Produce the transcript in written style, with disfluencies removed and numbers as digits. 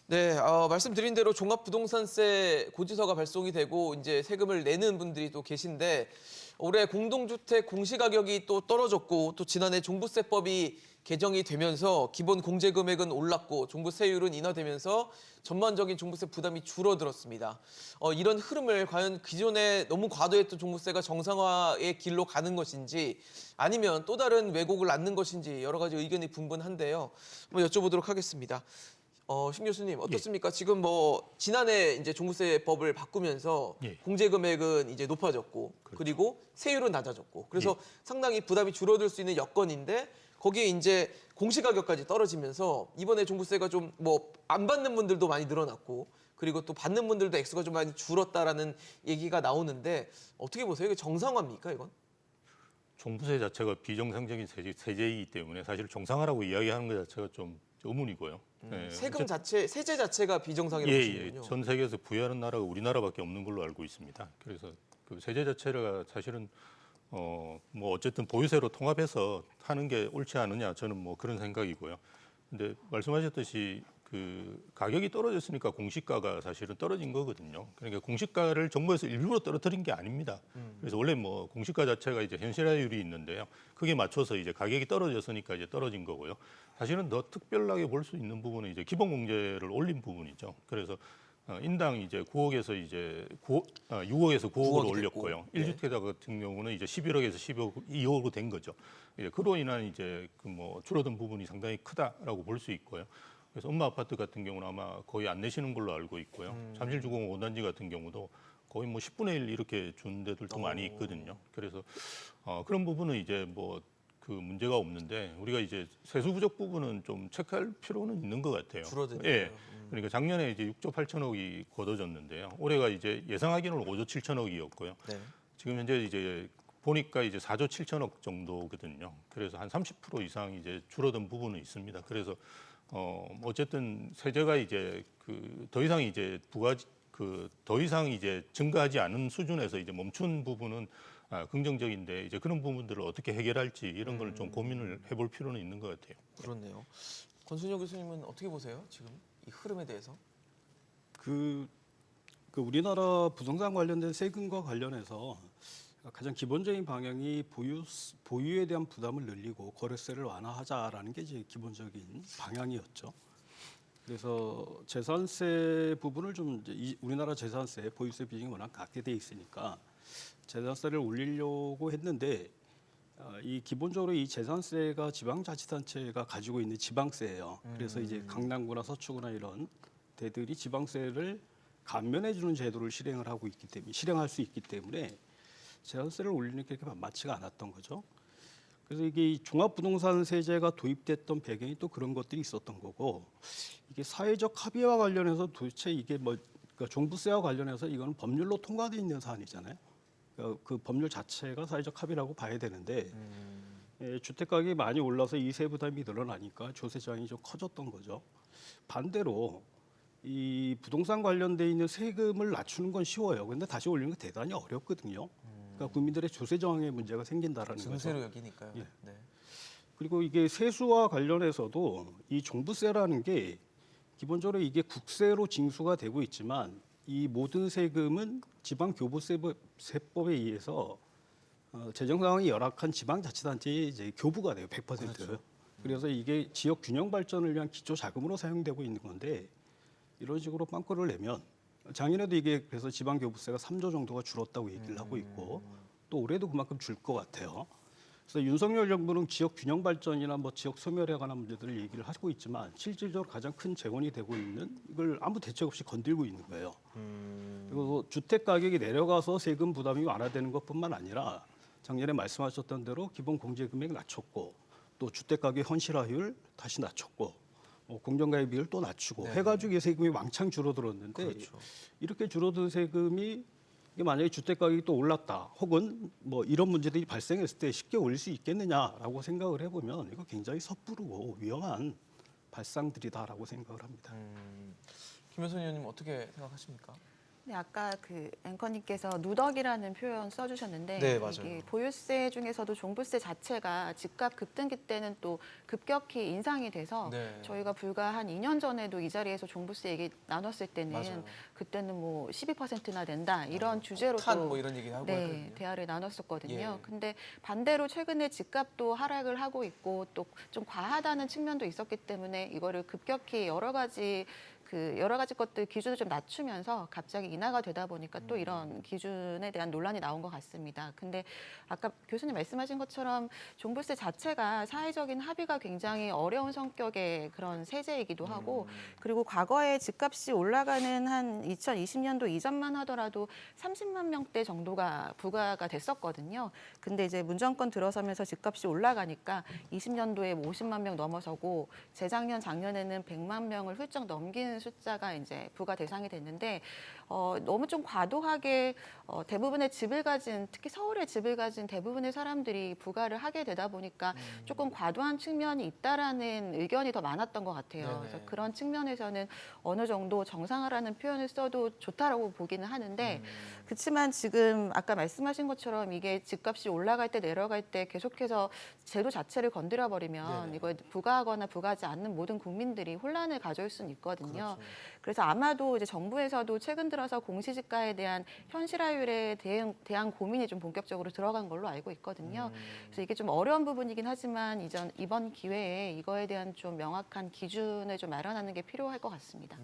네, 말씀드린 대로 종합부동산세 고지서가 발송이 되고 이제 세금을 내는 분들이 또 계신데 올해 공동주택 공시가격이 또 떨어졌고 또 지난해 종부세법이 개정이 되면서 기본 공제 금액은 올랐고 종부세율은 인하되면서 전반적인 종부세 부담이 줄어들었습니다. 이런 흐름을 과연 기존에 너무 과도했던 종부세가 정상화의 길로 가는 것인지 아니면 또 다른 왜곡을 낳는 것인지 여러 가지 의견이 분분한데요. 한번 여쭤보도록 하겠습니다. 신 교수님 어떻습니까? 지금 뭐 지난해 이제 종부세법을 바꾸면서 공제 금액은 이제 높아졌고 그리고 세율은 낮아졌고 그래서 상당히 부담이 줄어들 수 있는 여건인데 거기에 이제 공시가격까지 떨어지면서 이번에 종부세가 좀 뭐 안 받는 분들도 많이 늘어났고 그리고 또 받는 분들도 액수가 좀 많이 줄었다라는 얘기가 나오는데 어떻게 보세요? 이게 정상화입니까, 이건? 종부세 자체가 비정상적인 세제이기 때문에 사실 정상화라고 이야기하는 것 자체가 좀 의문이고요. 세금 자체, 세제 자체가 비정상이라고 보시는군요. 전 세계에서 부여하는 나라가 우리나라밖에 없는 걸로 알고 있습니다. 그래서 그 세제 자체가 사실은 뭐 어쨌든 보유세로 통합해서 하는 게 옳지 않느냐 저는 뭐 그런 생각이고요. 근데 말씀하셨듯이 그 가격이 떨어졌으니까 공시가가 사실은 떨어진 거거든요. 그러니까 공시가를 정부에서 일부러 떨어뜨린 게 아닙니다. 그래서 원래 뭐 공시가 자체가 이제 현실화율이 있는데요. 그게 맞춰서 이제 가격이 떨어졌으니까 이제 떨어진 거고요. 사실은 더 특별하게 볼 수 있는 부분은 이제 기본공제를 올린 부분이죠. 그래서 인당 이제 9억에서 이제 6억에서 9억으로 올렸고요. 네. 1주택자 같은 경우는 이제 11억에서 2억으로 된 거죠. 그로 인한 이제 그 뭐 줄어든 부분이 상당히 크다라고 볼 수 있고요. 그래서 엄마 아파트 같은 경우는 아마 거의 안 내시는 걸로 알고 있고요. 잠실주공 5단지 같은 경우도 거의 뭐 10분의 1 이렇게 준 데들도 많이 있거든요. 그래서 그런 부분은 이제 뭐 그 문제가 없는데 우리가 이제 세수 부족 부분은 좀 체크할 필요는 있는 것 같아요. 줄어드네요. 예. 그러니까 작년에 이제 6조 8천억이 거둬졌는데요. 올해가 이제 예상하기로는 5조 7천억이었고요. 네. 지금 현재 이제 보니까 이제 4조 7천억 정도거든요. 그래서 한 30% 이상 이제 줄어든 부분은 있습니다. 그래서 어쨌든 세제가 이제 그 더 이상 이제 더 이상 이제 증가하지 않은 수준에서 이제 멈춘 부분은 긍정적인데 이제 그런 부분들을 어떻게 해결할지 이런 걸 좀 고민을 해볼 필요는 있는 것 같아요. 그렇네요. 권순혁 교수님은 어떻게 보세요? 지금 이 흐름에 대해서? 그 우리나라 부동산 관련된 세금과 관련해서 가장 기본적인 방향이 보유에 대한 부담을 늘리고 거래세를 완화하자라는 게 이제 기본적인 방향이었죠. 그래서 재산세 부분을 좀 이제 우리나라 재산세 보유세 비중이 워낙 낮게 돼 있으니까 재산세를 올리려고 했는데 이 기본적으로 이 재산세가 지방자치단체가 가지고 있는 지방세예요. 그래서 이제 강남구나 서초구나 이런 데들이 지방세를 감면해 주는 제도를 실행할 수 있기 때문에 재산세를 올리는 게 그렇게 만만치가 않았던 거죠. 그래서 이게 종합부동산 세제가 도입됐던 배경이 또 그런 것들이 있었던 거고 이게 사회적 합의와 관련해서 도대체 이게 뭐 그러니까 종부세와 관련해서 이거는 법률로 통과되어 있는 사안이잖아요. 그러니까 그 법률 자체가 사회적 합의라고 봐야 되는데 주택 가격이 많이 올라서 이 세부담이 늘어나니까 조세장이 좀 커졌던 거죠. 반대로 이 부동산 관련돼 있는 세금을 낮추는 건 쉬워요. 그런데 다시 올리는 건 대단히 어렵거든요. 그러니까 국민들의 조세 저항에 문제가 생긴다라는 거죠. 증세로 여기니까요. 예. 네. 그리고 이게 세수와 관련해서도 이 종부세라는 게 기본적으로 이게 국세로 징수가 되고 있지만 이 모든 세금은 지방교부세법에 의해서 재정 상황이 열악한 지방자치단체에 이제 교부가 돼요, 100%. 그렇죠. 그래서 이게 지역 균형 발전을 위한 기초 자금으로 사용되고 있는 건데 이런 식으로 빵꾸를 내면 작년에도 이게 그래서 지방교부세가 3조 정도가 줄었다고 얘기를 하고 있고 또 올해도 그만큼 줄 것 같아요. 그래서 윤석열 정부는 지역 균형 발전이나 뭐 지역 소멸에 관한 문제들을 얘기를 하고 있지만 실질적으로 가장 큰 재원이 되고 있는 이걸 아무 대책 없이 건들고 있는 거예요. 그리고 주택 가격이 내려가서 세금 부담이 완화되는 것뿐만 아니라 작년에 말씀하셨던 대로 기본 공제 금액 낮췄고 또 주택 가격 현실화율 다시 낮췄고 공정가입 비율 또 낮추고 네. 해가지고 이 세금이 왕창 줄어들었는데 그렇죠. 이렇게 줄어든 세금이 이게 만약에 주택 가격이 또 올랐다 혹은 뭐 이런 문제들이 발생했을 때 쉽게 올릴 수 있겠느냐라고 생각을 해보면 이거 굉장히 섣부르고 위험한 발상들이다라고 생각을 합니다. 김현선 의원님 어떻게 생각하십니까? 네, 아까 그 앵커님께서 누덕이라는 표현 써주셨는데 네, 맞아요. 이게 보유세 중에서도 종부세 자체가 집값 급등기 때는 또 급격히 인상이 돼서 네. 저희가 불과 한 2년 전에도 이 자리에서 종부세 얘기 나눴을 때는 맞아요. 그때는 뭐 12%나 낸다 이런 주제로 폭탄 또 뭐 이런 얘기 하고 네, 했거든요. 대화를 나눴었거든요. 예. 근데 반대로 최근에 집값도 하락을 하고 있고 또 좀 과하다는 측면도 있었기 때문에 이거를 급격히 여러 가지 것들 기준을 좀 낮추면서 갑자기 인하가 되다 보니까 또 이런 기준에 대한 논란이 나온 것 같습니다. 근데 아까 교수님 말씀하신 것처럼 종부세 자체가 사회적인 합의가 굉장히 어려운 성격의 그런 세제이기도 하고 그리고 과거에 집값이 올라가는 한 2020년도 이전만 하더라도 30만 명대 정도가 부과가 됐었거든요. 근데 이제 문정권 들어서면서 집값이 올라가니까 20년도에 50만 명 넘어서고 재작년 작년에는 100만 명을 훌쩍 넘기는 숫자가 이제 부과 대상이 됐는데 너무 좀 과도하게 대부분의 집을 가진 특히 서울에 집을 가진 대부분의 사람들이 부과를 하게 되다 보니까 조금 과도한 측면이 있다라는 의견이 더 많았던 것 같아요. 네네. 그래서 그런 측면에서는 어느 정도 정상화라는 표현을 써도 좋다라고 보기는 하는데 그렇지만 지금 아까 말씀하신 것처럼 이게 집값이 올라갈 때 내려갈 때 계속해서 제도 자체를 건드려 버리면 네네. 이걸 부과하거나 부과하지 않는 모든 국민들이 혼란을 가져올 수는 있거든요. 그렇죠. 그래서 아마도 이제 정부에서도 최근 들어서 공시지가에 대한 현실화율에 대한 고민이 좀 본격적으로 들어간 걸로 알고 있거든요. 그래서 이게 좀 어려운 부분이긴 하지만 이번 기회에 이거에 대한 좀 명확한 기준을 좀 마련하는 게 필요할 것 같습니다.